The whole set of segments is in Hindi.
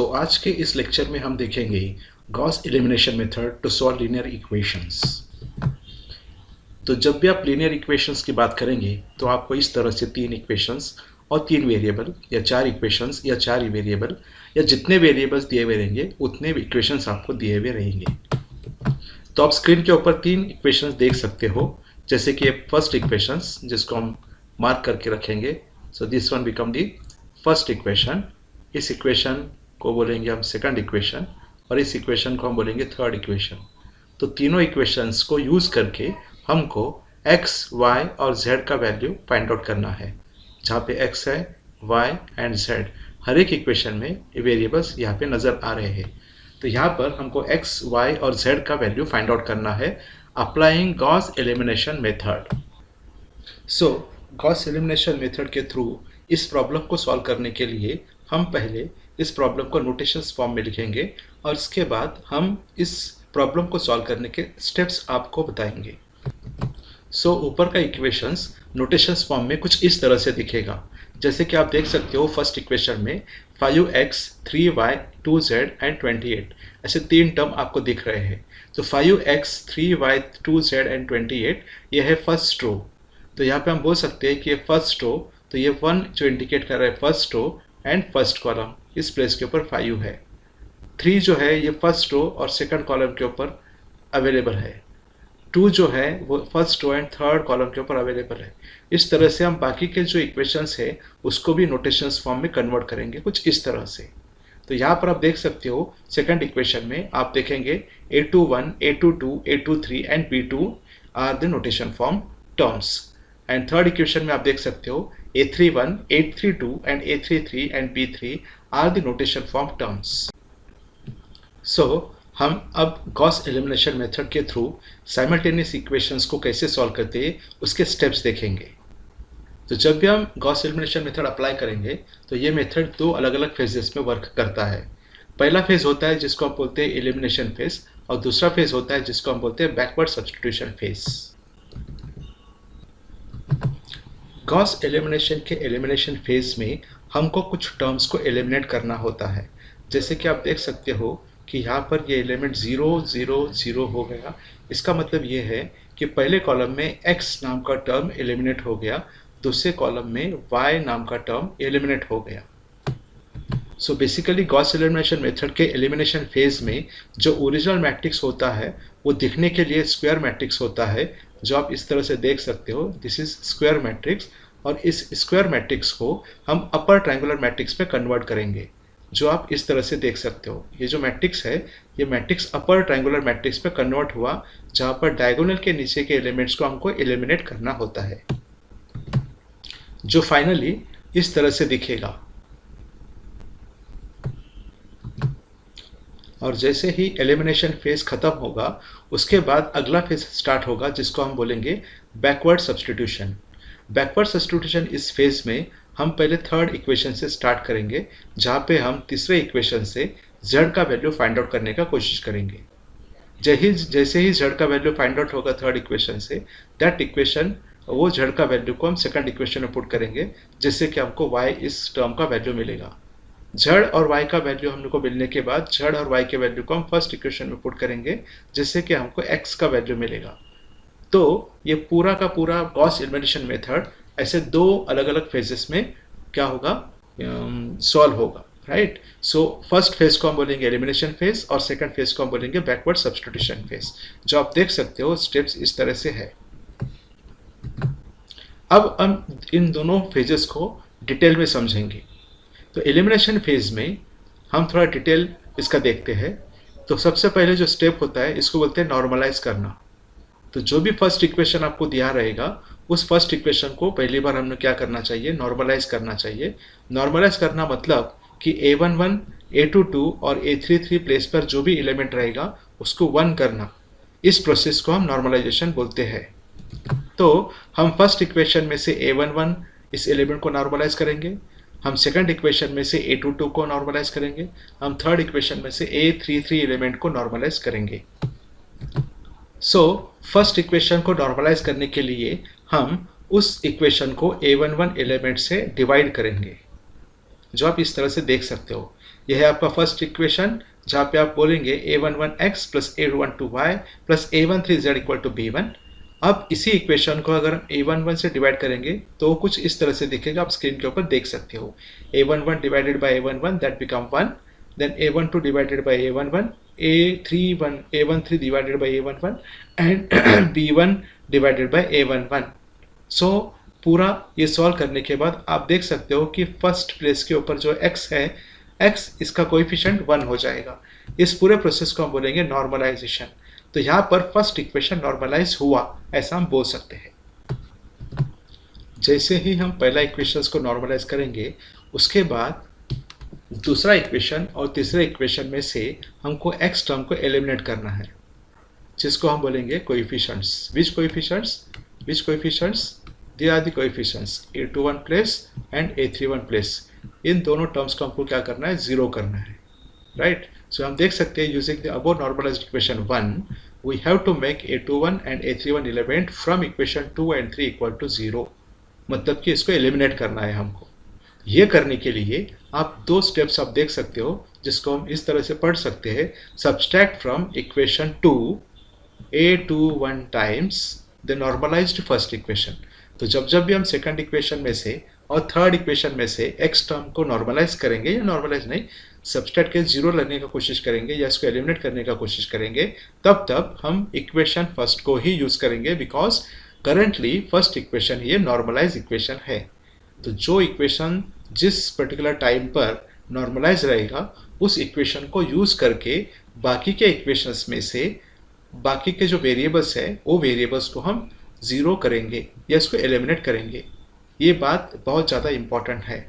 आज के इस लेक्चर में हम देखेंगे Gauss elimination method to solve linear equations. तो जब भी आप लीनियर इक्वेशंस की बात करेंगे तो आपको इस तरह से तीन इक्वेशंस और तीन वेरिएबल या चार इक्वेशंस या चार वेरिएबल या जितने वेरिएबल्स दिए हुए रहेंगे उतने इक्वेशंस आपको दिए हुए रहेंगे। तो आप स्क्रीन के ऊपर तीन इक्वेशंस देख सकते हो, जैसे कि फर्स्ट इक्वेशंस जिसको हम मार्क करके रखेंगे। So this one become the first equation. इस इक्वेशन को बोलेंगे हम सेकंड इक्वेशन और इस इक्वेशन को हम बोलेंगे थर्ड इक्वेशन। तो तीनों इक्वेशंस को यूज करके हमको x, y और z का वैल्यू फाइंड आउट करना है, जहाँ पे x है, y एंड z हर एक इक्वेशन में वेरिएबल्स यहाँ पे नज़र आ रहे हैं। तो यहाँ पर हमको x, y और z का वैल्यू फाइंड आउट करना है अप्लाइंग गॉस एलिमिनेशन मेथड। सो गॉस एलिमिनेशन मेथड के थ्रू इस प्रॉब्लम को सॉल्व करने के लिए हम पहले इस प्रॉब्लम को नोटेशंस फॉर्म में लिखेंगे और इसके बाद हम इस प्रॉब्लम को सॉल्व करने के स्टेप्स आपको बताएंगे। सो ऊपर का इक्वेशंस नोटेशंस फॉर्म में कुछ इस तरह से दिखेगा, जैसे कि आप देख सकते हो फर्स्ट इक्वेशन में 5x, 3y, 2z एंड 28 ऐसे तीन टर्म आपको दिख रहे हैं। तो 5x, 3y, 2z एंड 28 ये है फर्स्ट रो। तो यहाँ पे हम बोल सकते हैं कि ये फर्स्ट रो, तो ये 1 जो इंडिकेट कर रहा है first row and first column, इस प्लेस के ऊपर 5 है। 3 जो है ये फर्स्ट रो और सेकंड कॉलम के ऊपर अवेलेबल है। 2 जो है वो first row and third column के ऊपर अवेलेबल है। इस तरह से हम बाकी के जो इक्वेशंस है उसको भी नोटेशंस फॉर्म में कन्वर्ट करेंगे कुछ इस तरह से। तो यहाँ पर आप देख सकते हो सेकंड इक्वेशन में आप देखेंगे a21, a22, a23 and b2 are the notation form terms. And third equation में आप देख सकते हो a31, a32 and a33 and b3 are the notation form terms. So हम अब गॉस एलिमिनेशन मेथड के थ्रू साइमल्टेनियस इक्वेशंस को कैसे सॉल्व करते हैं उसके स्टेप्स देखेंगे। तो जब भी हम गॉस एलिमिनेशन मेथड अप्लाई करेंगे तो ये मेथड दो अलग अलग फेजेस में वर्क करता है। पहला फेज होता है जिसको हम बोलते हैं एलिमिनेशन फेज और दूसरा फेज होता है जिसको हम बोलते हैं backward substitution phase. Gauss elimination के एलिमिनेशन फेज में हमको कुछ टर्म्स को एलिमिनेट करना होता है, जैसे कि आप देख सकते हो कि यहाँ पर ये एलिमेंट 0, 0, 0 हो गया। इसका मतलब ये है कि पहले कॉलम में x नाम का टर्म एलिमिनेट हो गया, दूसरे कॉलम में y नाम का टर्म एलिमिनेट हो गया। So basically Gauss elimination method के एलिमिनेशन फेज में जो ओरिजिनल मैट्रिक्स होता है वो दिखने के लिए स्क्वायर मैट्रिक्स होता है, जो आप इस तरह से देख सकते हो। दिस इज स्क्वायर मैट्रिक्स और इस स्क्वायर मैट्रिक्स को हम अपर ट्रायंगुलर मैट्रिक्स में कन्वर्ट करेंगे, जो आप इस तरह से देख सकते हो। ये जो मैट्रिक्स है ये मैट्रिक्स अपर ट्रायंगुलर मैट्रिक्स में कन्वर्ट हुआ, जहाँ पर डायगोनल के नीचे के एलिमेंट्स को हमको एलिमिनेट करना होता है, जो फाइनली इस तरह से दिखेगा। और जैसे ही एलिमिनेशन फेज खत्म होगा उसके बाद अगला फेज स्टार्ट होगा जिसको हम बोलेंगे बैकवर्ड सब्स्टिट्यूशन। बैकवर्ड सब्स्टिट्यूशन इस फेज में हम पहले थर्ड इक्वेशन से स्टार्ट करेंगे, जहाँ पे हम तीसरे इक्वेशन से z का वैल्यू फाइंड आउट करने का कोशिश करेंगे। जैसे ही z का वैल्यू फाइंड आउट होगा थर्ड इक्वेशन से, दैट इक्वेशन वो z का वैल्यू को हम सेकंड इक्वेशन में पुट करेंगे, जिससे कि हमको y इस टर्म का वैल्यू मिलेगा। z और y का वैल्यू हमको मिलने के बाद z और y के वैल्यू को हम फर्स्ट इक्वेशन में पुट करेंगे, जिससे कि हमको x का वैल्यू मिलेगा। तो ये पूरा का पूरा गॉस एलिमिनेशन मेथड ऐसे दो अलग अलग फेजेस में क्या होगा, सॉल्व होगा, राइट। सो फर्स्ट फेज को हम बोलेंगे एलिमिनेशन फेज और सेकंड फेज को हम बोलेंगे बैकवर्ड सब्स्टिट्यूशन फेज, जो आप देख सकते हो स्टेप्स इस तरह से है। अब हम इन दोनों फेजेस को डिटेल में समझेंगे। तो एलिमिनेशन फेज में हम थोड़ा डिटेल इसका देखते हैं। तो सबसे पहले जो स्टेप होता है इसको बोलते हैं नॉर्मलाइज करना। तो जो भी फर्स्ट इक्वेशन आपको दिया रहेगा उस फर्स्ट इक्वेशन को पहली बार हमने क्या करना चाहिए, नॉर्मलाइज करना चाहिए। नॉर्मलाइज करना मतलब कि a11, a22 और a33 प्लेस पर जो भी एलिमेंट रहेगा उसको 1 करना, इस प्रोसेस को हम नॉर्मलाइजेशन बोलते हैं। तो हम फर्स्ट इक्वेशन में से a11 इस एलिमेंट को नॉर्मलाइज करेंगे, हम सेकंड इक्वेशन में से a22 को नॉर्मलाइज करेंगे, हम थर्ड इक्वेशन में से a33 एलिमेंट को नॉर्मलाइज करेंगे। सो फर्स्ट इक्वेशन को नॉर्मलाइज करने के लिए हम उस इक्वेशन को a11 एलिमेंट से डिवाइड करेंगे, जो आप इस तरह से देख सकते हो। यह है आपका फर्स्ट इक्वेशन, जहाँ पे आप बोलेंगे a11x plus a12y plus a13z equal to b1। अब इसी इक्वेशन को अगर हम a11 से डिवाइड करेंगे तो कुछ इस तरह से दिखेगा, आप स्क्रीन के ऊपर देख सकते हो। a11 divided by a11 that become 1, then a12 divided by a11, a13 divided by a11 and b1 divided by a11। So पूरा ये सॉल्व करने के बाद आप देख सकते हो कि फर्स्ट प्लेस के ऊपर जो x है, x इसका कोएफिशिएंट 1 हो जाएगा। इस पूरे प्रोसेस को हम बोलेंगे नॉर्मलाइजेशन। तो यहाँ पर फर्स्ट इक्वेशन नॉर्मलाइज हुआ, ऐसा हम बोल सकते हैं। जैसे ही हम पहला इक्वेशन को नॉर्मलाइज करेंगे, उसके बाद दूसरा इक्वेशन और तीसरे इक्वेशन में से हमको x टर्म को एलिमिनेट करना है, जिसको हम बोलेंगे coefficients. Which coefficients? They are the coefficients a21 place and a31 place. इन दोनों टर्म्स को हमको क्या करना है? जीरो करना है, राइट। सो हम देख सकते हैं using the above normalised equation 1 we have to make a21 and a31 element from equation 2 and 3 equal to 0। मतलब कि इसको एलिमिनेट करना है हमको। ये करने के लिए आप दो स्टेप्स आप देख सकते हो, जिसको हम इस तरह से पढ़ सकते हैं। Subtract from equation 2 a21 times the normalised first equation. तो जब भी हम सेकंड इक्वेशन में से और थर्ड इक्वेशन में से x टर्म को नॉर्मलाइज करेंगे, या नॉर्मलाइज नहीं, सब्सट्रैक्ट के जीरो लेने का कोशिश करेंगे या इसको एलिमिनेट करने का कोशिश करेंगे, तब हम इक्वेशन फर्स्ट को ही यूज करेंगे, बिकॉज करंटली फर्स्ट इक्वेशन ये नॉर्मलाइज इक्वेशन है। तो जो इक्वेशन जिस पर्टिकुलर टाइम पर नॉर्मलाइज रहेगा, उस इक्वेशन को यूज करके बाकी के इक्वेशंस में से बाकी के जो वेरिएबल्स है, वो वेरिएबल्स को हम जीरो करेंगे या इसको एलिमिनेट करेंगे। ये बात बहुत ज़्यादा इम्पॉर्टेंट है।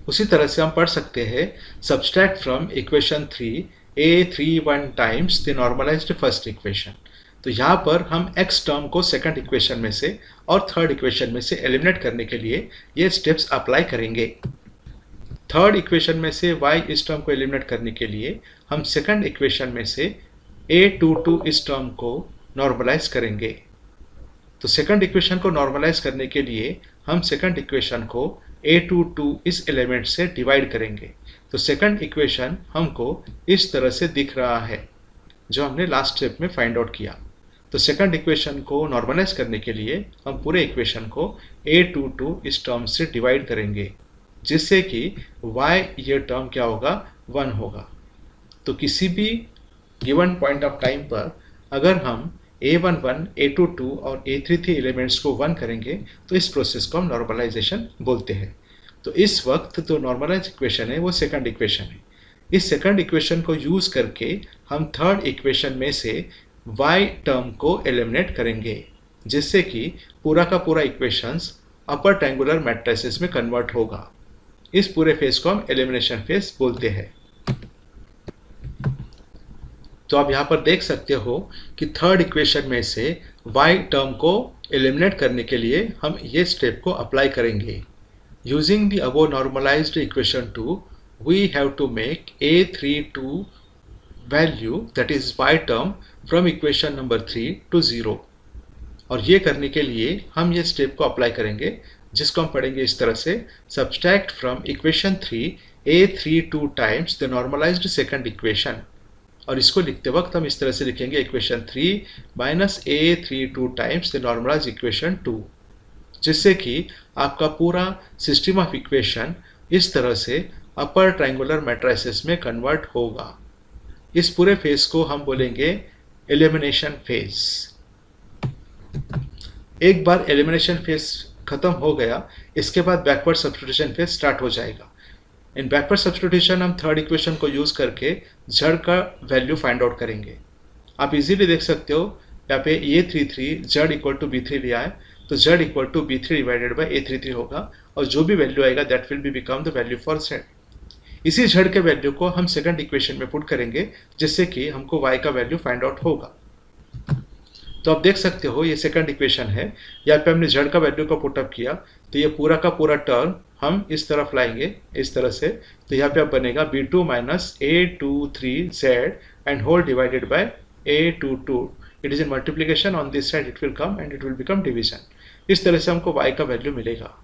उसी तरह से हम पढ़ सकते हैं subtract from equation 3 a31 times the normalised first equation. तो यहाँ पर हम x टर्म को सेकंड इक्वेशन में से और थर्ड इक्वेशन में से एलिमिनेट करने के लिए ये स्टेप्स अप्लाई करेंगे। थर्ड इक्वेशन में से y इस टर्म को एलिमिनेट करने के लिए हम सेकंड इक्वेशन में से a22 इस टर्म को नॉर्मलाइज करेंगे। तो सेकंड इक्वेशन को नॉर्मलाइज करने के लिए हम सेकंड इक्वेशन को a22 इस एलिमेंट से डिवाइड करेंगे। तो सेकंड इक्वेशन हमको इस तरह से दिख रहा है, जो हमने लास्ट स्टेप में फाइंड आउट किया। तो सेकंड इक्वेशन को नॉर्मलाइज करने के लिए हम पूरे इक्वेशन को a22 इस टर्म से डिवाइड करेंगे, जिससे कि y ये टर्म क्या होगा? 1 होगा। तो किसी भी गिवन पॉइंट ऑफ टाइम पर अगर हम a11, a22 और a33 एलिमेंट्स को 1 करेंगे, तो इस प्रोसेस को हम नॉर्मलाइजेशन बोलते हैं। तो इस वक्त जो नॉर्मलाइज इक्वेशन है वो सेकंड इक्वेशन है। इस सेकंड इक्वेशन को यूज करके हम थर्ड इक्वेशन में से y टर्म को एलिमिनेट करेंगे, जिससे कि पूरा का पूरा इक्वेशंस अपर ट्रायंगुलर मैट्रिसेस में कन्वर्ट होगा। इस पूरे फेज को हम एलिमिनेशन फेज बोलते हैं। तो आप यहाँ पर देख सकते हो कि थर्ड इक्वेशन में से y टर्म को एलिमिनेट करने के लिए हम ये स्टेप को अप्लाई करेंगे। Using the above normalised equation 2 we have to make a32 value that is y term from equation number 3 to 0। और ये करने के लिए हम ये स्टेप को अप्लाई करेंगे, जिसको हम पढ़ेंगे इस तरह से। Subtract from equation 3 a32 times the normalised second equation. और इसको लिखते वक्त हम इस तरह से लिखेंगे equation 3 minus a32 times the normalised equation 2, जिससे कि आपका पूरा सिस्टम ऑफ इक्वेशन इस तरह से अपर ट्रायंगुलर मैट्रिसेस में कन्वर्ट होगा। इस पूरे फेज को हम बोलेंगे एलिमिनेशन फेज। एक बार एलिमिनेशन फेज खत्म हो गया, इसके बाद बैकवर्ड सब्स्टिट्यूशन फेज स्टार्ट हो जाएगा। इन बैकवर्ड सब्स्टिट्यूशन हम थर्ड इक्वेशन को यूज करके z का वैल्यू फाइंड आउट करेंगे। आप इजीली देख सकते हो यहाँ पे a33 z equal to b3 लिया है, तो z equal to b3 divided by a33 होगा, और जो भी वैल्यू आएगा that will be become the value for z। इसी z के वैल्यू को हम सेकंड इक्वेशन में पुट करेंगे, जिससे कि हमको y का वैल्यू फाइंड आउट होगा। तो आप देख सकते हो ये सेकंड इक्वेशन है, यहाँ पे हमने z का वैल्यू को पुटअप किया, तो ये पूरा का पूरा टर्म हम इस तरफ लाएंगे इस तरह से। तो यहाँ पे अब बनेगा b2 minus a23z and whole divided by a22। It is in multiplication, on this side it will come and it will become division. इस तरह से हमको y का वैल्यू मिलेगा।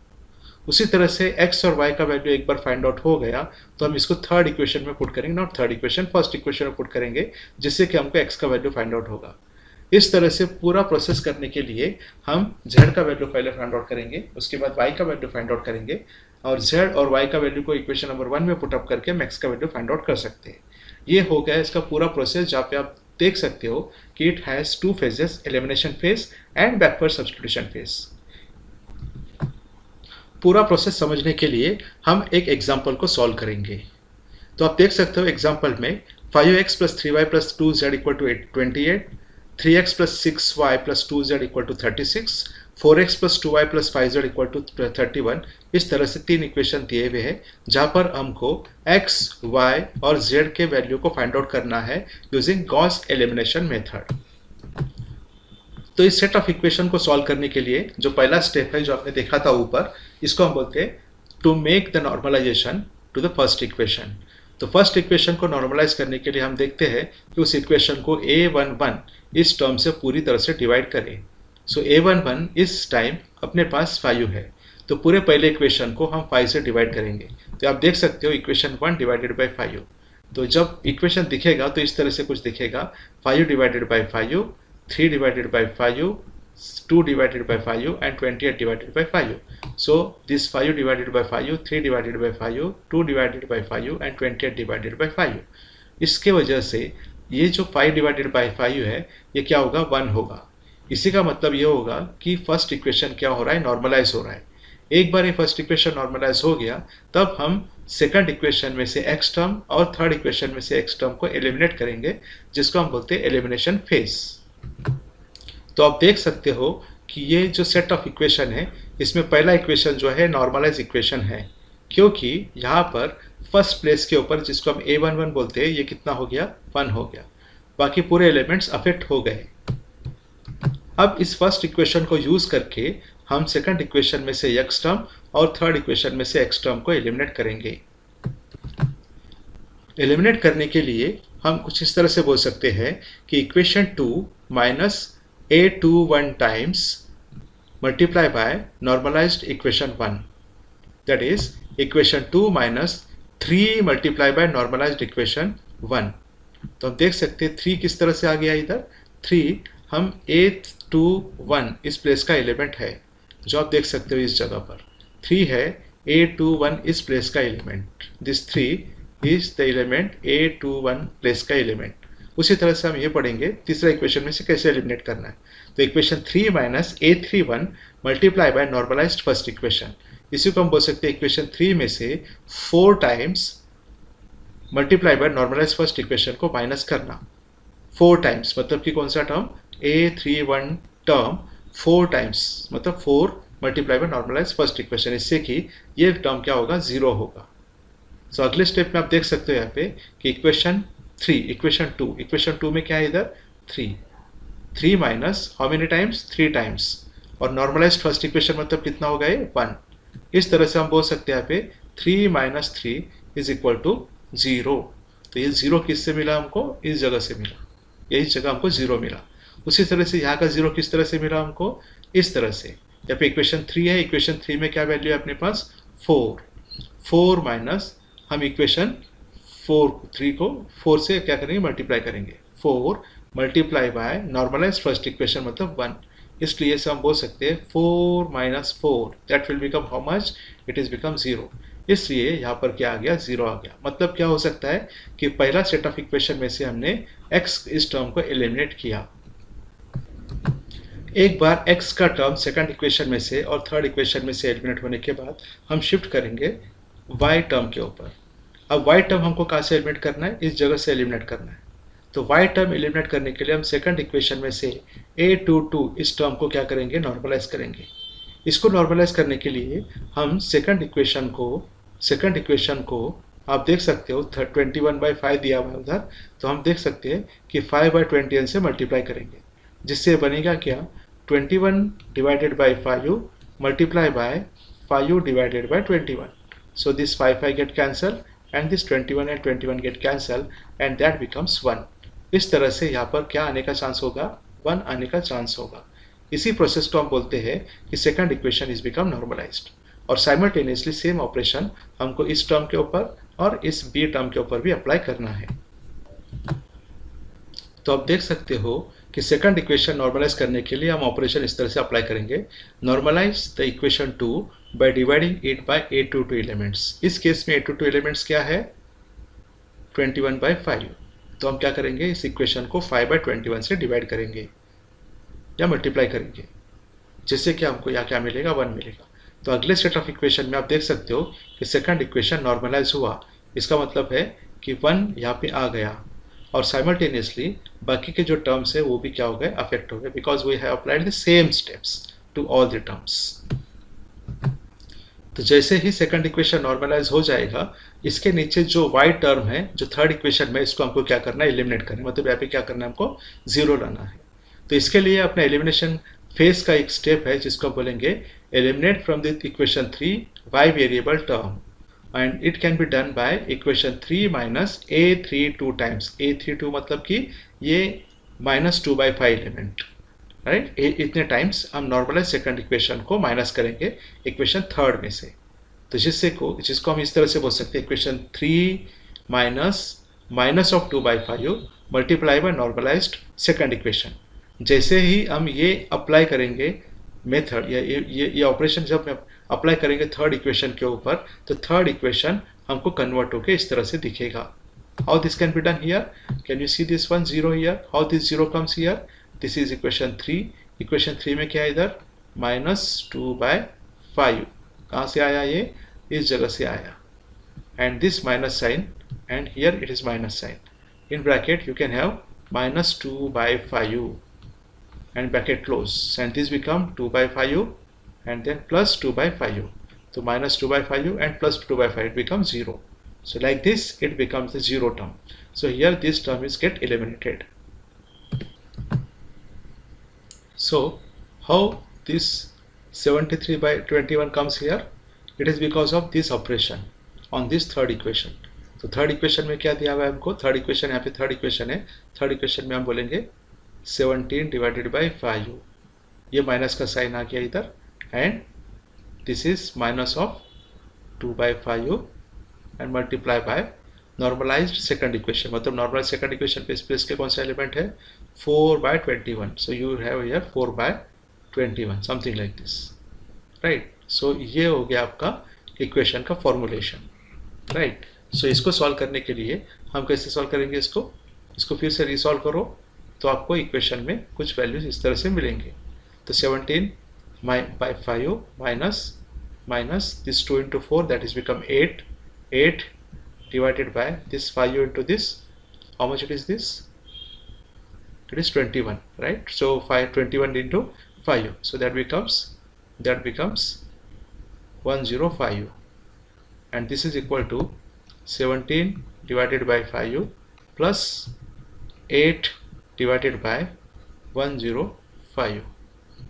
उसी तरह से x और y का वैल्यू एक बार फाइंड आउट हो गया तो हम इसको थर्ड इक्वेशन में पुट करेंगे, not third equation, first equation में पुट करेंगे, जिससे कि हमको x का वैल्यू फाइंड आउट होगा। इस तरह से पूरा प्रोसेस करने के लिए हम z का वैल्यू पहले फाइंड आउट करेंगे, उसके बाद y का वैल्यू फाइंड आउट करेंगे, और z और y का वैल्यू को इक्वेशन नंबर 1 में पुट अप करके हम x का वैल्यू फाइंड आउट कर सकते हैं। ये हो गया इसका पूरा प्रोसेस, जहाँ पे आप देख सकते हो कि it has 2 phases, elimination phase and backward substitution phase. पूरा प्रोसेस समझने के लिए हम एक एग्जाम्पल को सॉल्व करेंगे। तो आप देख सकते हो एग्जाम्पल में 5x + 3y + 2z = 28, 3x + 6y + 2z = 36, 4x + 2y + 5z = 31, इस तरह से 3 इक्वेशन दिए हुए हैं, जहाँ पर हमको x, y और z के वैल्यू को फाइंड आउट करना है यूजिंग गॉस एलिमिनेशन मेथड। तो इस सेट ऑफ इक्वेशन को सॉल्व करने के लिए जो पहला स्टेप है, जो आपने देखा था ऊपर, इसको हम बोलते हैं to make the normalisation to the first equation. तो फर्स्ट इक्वेशन को नॉर्मलाइज करने के लिए हम देखते हैं कि उस इक्वेशन को a11 इस टर्म से पूरी तरह से डिवाइड करें। सो a11 इस टाइम अपने पास 5 है, तो पूरे पहले इक्वेशन को हम 5 से डिवाइड करेंगे। तो आप देख सकते हो इक्वेशन 1 / 5। तो जब इक्वेशन दिखेगा तो इस तरह से कुछ दिखेगा, 5 / 5, 3 / 5, 2 / 5 and 28 / 5. So this 5 / 5, 3 / 5, 2 / 5 and 28 / 5. इसके वजह से ये जो 5 / 5 है, ये क्या होगा, 1 होगा। इसी का मतलब ये होगा कि फर्स्ट इक्वेशन क्या हो रहा है, नॉर्मलाइज हो रहा है। एक बार ये फर्स्ट इक्वेशन नॉर्मलाइज हो गया, तब हम सेकंड इक्वेशन में से x टर्म और थर्ड इक्वेशन में से x टर्म को एलिमिनेट करेंगे, जिसको हम बोलते हैं एलिमिनेशन फेज। तो आप देख सकते हो कि ये जो सेट ऑफ इक्वेशन है, इसमें पहला इक्वेशन जो है नॉर्मलाइज इक्वेशन है, क्योंकि यहाँ पर फर्स्ट प्लेस के ऊपर जिसको हम a11 बोलते हैं, ये कितना हो गया, 1 हो गया। बाकी पूरे एलिमेंट्स अफेक्ट हो गए। अब इस फर्स्ट इक्वेशन को यूज करके हम सेकंड इक्वेशन में से x टर्म और थर्ड इक्वेशन में से x टर्म को एलिमिनेट करेंगे। एलिमिनेट करने के लिए हम कुछ इस तरह से बोल सकते हैं कि equation 2 minus a21 times multiply by normalized equation 1, that is equation 2 minus 3 multiply by normalized equation 1। तो हम देख सकते हैं 3 किस तरह से आ गया इधर, 3 हम a21 इस प्लेस का एलिमेंट है, जो आप देख सकते हो इस जगह पर 3 है, a21 इस प्लेस का element, this 3 is the element a21 place का एलिमेंट। उसी तरह से हम ये पढ़ेंगे तीसरा इक्वेशन में से कैसे एलिमिनेट करना है। तो equation 3 minus a31 multiply by normalised first equation, इसी को हम बोल सकते हैं इक्वेशन 3 में से 4 times multiply by normalised first equation को माइनस करना। 4 टाइम्स मतलब कि कौन सा टर्म, a31 टर्म 4 टाइम्स मतलब 4 multiply by normalised first equation, इससे कि ये टर्म क्या होगा, 0 होगा। सो अगले स्टेप में आप देख सकते हो यहाँ पे कि इक्वेशन 2 में क्या है इधर, 3 minus how many times, 3 times, और नॉर्मलाइज्ड फर्स्ट इक्वेशन मतलब कितना होगा ये, 1। इस तरह से हम बोल सकते हैं यहाँ पे 3 माइनस 3 इज इक्वल टू 0। तो ये 0 किससे मिला हमको, इस जगह से मिला, यही जगह हमको 0 मिला। उसी तरह से यहाँ का 0 किस तरह से मिला हमको, इस तरह से। यहाँ पे इक्वेशन 3 है, इक्वेशन 3 में क्या वैल्यू है अपने पास, 4 माइनस हम इक्वेशन 3 को 4 से क्या करेंगे, मल्टीप्लाई करेंगे, 4 multiply by normalise first equation मतलब 1, इसलिए से हम बोल सकते हैं 4 minus 4 that will become how much, it is become 0। इसलिए यहाँ पर क्या आ गया, 0 आ गया। मतलब क्या हो सकता है कि पहला सेट ऑफ इक्वेशन में से हमने x इस टर्म को एलिमिनेट किया। एक बार x का टर्म सेकंड इक्वेशन में से और थर्ड इक्वेशन में से एलिमिनेट होने के बाद हम शिफ्ट करेंगे y टर्म के ऊपर। अब y टर्म हमको कहाँ से एलिमिनेट करना है, इस जगह से एलिमिनेट करना है। तो y टर्म एलिमिनेट करने के लिए हम सेकंड इक्वेशन में से a22 इस टर्म को क्या करेंगे, नॉर्मलाइज करेंगे। इसको नॉर्मलाइज करने के लिए हम सेकंड इक्वेशन को आप देख सकते हो 21/5 दिया हुआ है उधर, तो हम देख सकते हैं कि 5/21 से मल्टीप्लाई करेंगे, जिससे बनेगा क्या, 21 divided by 5 multiply by 5 divided by 21। So this 5 get cancel and this 21 and 21 get cancel and that becomes 1। इस तरह से यहाँ पर क्या आने का चांस होगा, 1 आने का चांस होगा। इसी प्रोसेस को हम बोलते हैं कि second equation is become normalised. और साइमल्टेनियसली सेम ऑपरेशन हमको इस टर्म के ऊपर और इस बी टर्म के ऊपर भी अप्लाई करना है। तो आप देख सकते हो कि सेकंड इक्वेशन नॉर्मलाइज करने के लिए हम ऑपरेशन इस तरह से अप्लाई करेंगे, normalise the equation 2 by dividing it by a22 elements. इस केस में a22 एलिमेंट्स क्या है, 21/5। तो हम क्या करेंगे, इस इक्वेशन को 5/21 से डिवाइड करेंगे या मल्टीप्लाई करेंगे, जिससे कि हमको यहाँ क्या मिलेगा, 1 मिलेगा। तो अगले सेट ऑफ इक्वेशन में आप देख सकते हो कि सेकंड इक्वेशन नॉर्मलाइज हुआ, इसका मतलब है कि 1 यहाँ पे आ गया और साइमल्टेनियसली बाकी के जो टर्म्स है वो भी क्या हो गए, अफेक्ट हो गए, because we have applied the same steps to all the terms. तो जैसे ही सेकंड इक्वेशन नॉर्मलाइज हो जाएगा, इसके नीचे जो y टर्म है, जो थर्ड इक्वेशन में, इसको हमको क्या करना है, एलिमिनेट करना है, मतलब यहाँ पे क्या करना है, हमको 0 लाना है। तो इसके लिए अपने एलिमिनेशन फेज का एक स्टेप है जिसको बोलेंगे eliminate from the equation 3 y variable term, and it can be done by equation 3 minus a32 times. a32 मतलब कि ये -2/5 एलिमेंट, राइट। इतने टाइम्स हम नॉर्मलाइज सेकंड इक्वेशन को माइनस करेंगे इक्वेशन थर्ड में से। तो जिसको हम इस तरह से बोल सकते हैं, equation 3 minus of 2/5 multiply by normalised second equation. जैसे ही हम ये अप्लाई करेंगे मेथड, या ये ऑपरेशन जब हम अप्लाई करेंगे थर्ड इक्वेशन के ऊपर, तो थर्ड इक्वेशन हमको कन्वर्ट होकर इस तरह से दिखेगा। How this can be done here, can you see this 1 0 here, how this 0 comes here, this is equation 3। Equation 3 में क्या है, इधर -2/5 कहाँ से आया, ये इस जगह से आया, and this minus sign, and here it is minus sign, in bracket you can have -2/5 and bracket close, and this become 2/5 and then plus 2/5. So -2/5 and plus 2/5 it becomes 0. So like this it becomes the 0 term. So here this term is get eliminated. So how this 73/21 comes here? It is because of this operation on this third equation. तो थर्ड इक्वेशन में क्या दिया हुआ है हमको, थर्ड इक्वेशन, यहाँ पे थर्ड इक्वेशन है, थर्ड इक्वेशन में हम बोलेंगे 17/5, ये माइनस का साइन आ गया इधर, and this is minus of 2/5 and multiply by normalised second equation. मतलब नॉर्मलाइज सेकंड इक्वेशन पे इस प्लेस के कौन सा एलिमेंट है, 4/21। So you have here 4/21 something like this, right. So ये हो गया आपका इक्वेशन का फॉर्मुलेशन, राइट। सो इसको सॉल्व करने के लिए हम कैसे सॉल्व करेंगे, इसको फिर से रिसॉल्व करो, तो आपको इक्वेशन में कुछ वैल्यूज इस तरह से मिलेंगे। तो 17/5 minus this 2 into 4, that is become 8 divided by this 5 into this, how much it is this, it is 21, right? So 21 into 5, so that becomes 105, and this is equal to 17 divided by 5 plus 8 divided by 105,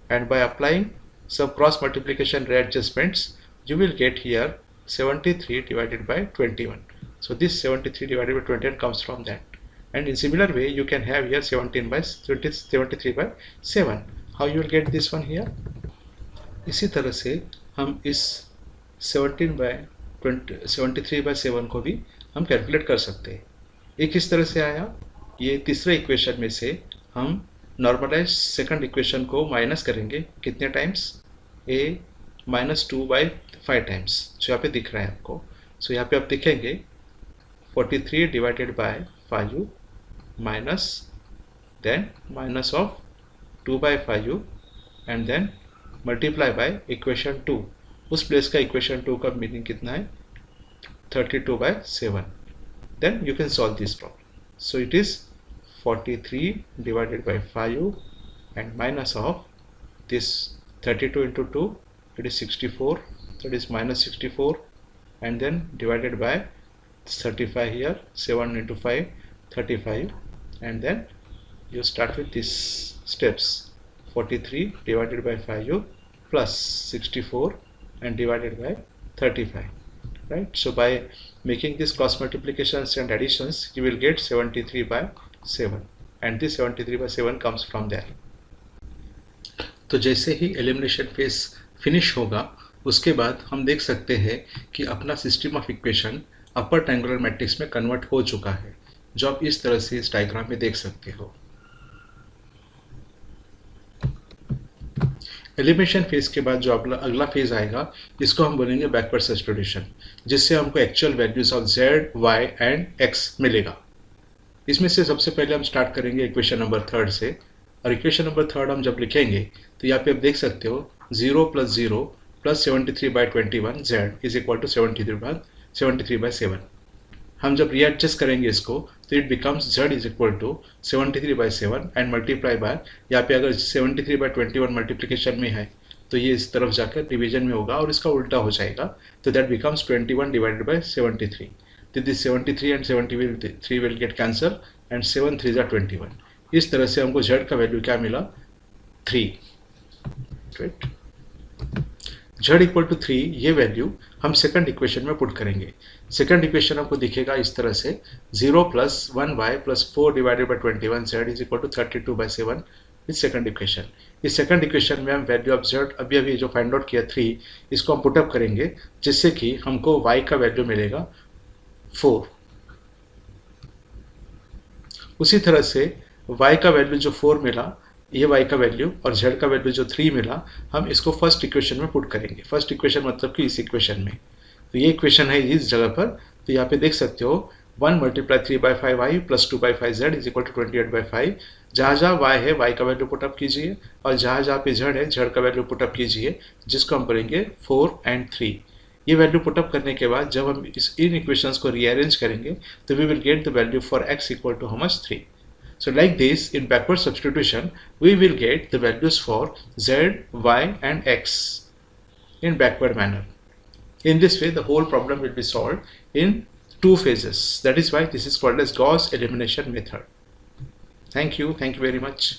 and by applying some cross multiplication readjustments you will get here 73 divided by 21. So this 73 divided by 21 comes from that, and in similar way you can have here 73/7. How you will get this one here? इसी तरह से हम इस 73/7 को भी हम कैलकुलेट कर सकते हैं। एक इस तरह से आया, ये तीसरे इक्वेशन में से हम नॉर्मलाइज सेकंड इक्वेशन को माइनस करेंगे कितने टाइम्स, -2/5 टाइम्स, जो यहाँ पे दिख रहा है आपको। सो यहाँ पे आप देखेंगे 43 divided by 5 minus then minus of 2/5 and then multiply by equation 2। उस प्लेस का इक्वेशन 2 का मीनिंग कितना है, 32/7। Then you can solve this problem. So it is 43 divided by 5 and minus of this 32 into 2, it is 64, that is -64, and then divided by 35 here, 7 into 5, 35, and then you start with these steps, 43 divided by 5 plus 64 and divided by 35, right? So by making this cross multiplications and additions you will get 73/7, and this 73/7 comes from there. तो जैसे ही एलिमिनेशन फेज फिनिश होगा उसके बाद हम देख सकते हैं कि अपना system of equation upper triangular matrix में कन्वर्ट हो चुका है, जो आप इस तरह से इस डायग्राम में देख सकते हो। एलिमिनेशन फेज के बाद जो अगला फेज आएगा, इसको हम बोलेंगे बैकवर्ड सब्स्टिट्यूशन, जिससे हमको actual values of z, y and x मिलेगा। इसमें से सबसे पहले हम स्टार्ट करेंगे इक्वेशन नंबर थर्ड से, और इक्वेशन नंबर थर्ड हम जब लिखेंगे तो यहाँ पे आप देख सकते हो 0 + 0 + 73/21 z इज इक्वल टू 73/7। हम जब रीएडजस्ट करेंगे इसको तो it becomes z is equal to 73/7 and multiply by, यहाँ पे अगर 73/21 मल्टीप्लिकेशन में है तो ये इस तरफ जाकर डिवीजन में होगा और इसका उल्टा हो जाएगा, तो दैट बिकम्स 21 / 73। तो this 73 and 73 will get cancel and 7 3 = 21। इस तरह से हमको z का वैल्यू क्या मिला, 3, राइट। z इक्वल टू 3, ये वैल्यू हम सेकंड इक्वेशन में पुट करेंगे। सेकंड इक्वेशन हमको दिखेगा इस तरह से 0 + 1y + 4 / 21 z is equal to 32/7 इस सेकंड इक्वेशन। इस सेकंड इक्वेशन में हम वैल्यू ऑफ z अभी जो फाइंड आउट किया 3, इसको हम पुटअप करेंगे, जिससे कि हमको y का वैल्यू मिलेगा 4। उसी तरह से y का वैल्यू जो 4 मिला, ये y का वैल्यू, और z का वैल्यू जो 3 मिला, हम इसको फर्स्ट इक्वेशन में पुट करेंगे। फर्स्ट इक्वेशन मतलब कि इस इक्वेशन में, तो ये इक्वेशन है इस जगह पर। तो यहाँ पे देख सकते हो 1 × 3/5y + 2/5z is equal to 28/5। जहाँ जहाँ y है y का वैल्यू पुटअप कीजिए, और जहाँ जहाँ पे z है z का वैल्यू पुटअप कीजिए, जिसको हम करेंगे 4 एंड 3। ये वैल्यू पुटअप करने के बाद जब हम इन इक्वेशंस को रीअरेंज करेंगे तो we will get the value for x equal to how much, 3। So like this, in backward substitution, we will get the values for z, y and x in backward manner. In this way, the whole problem will be solved in 2 phases. That is why this is called as Gauss elimination method. Thank you very much.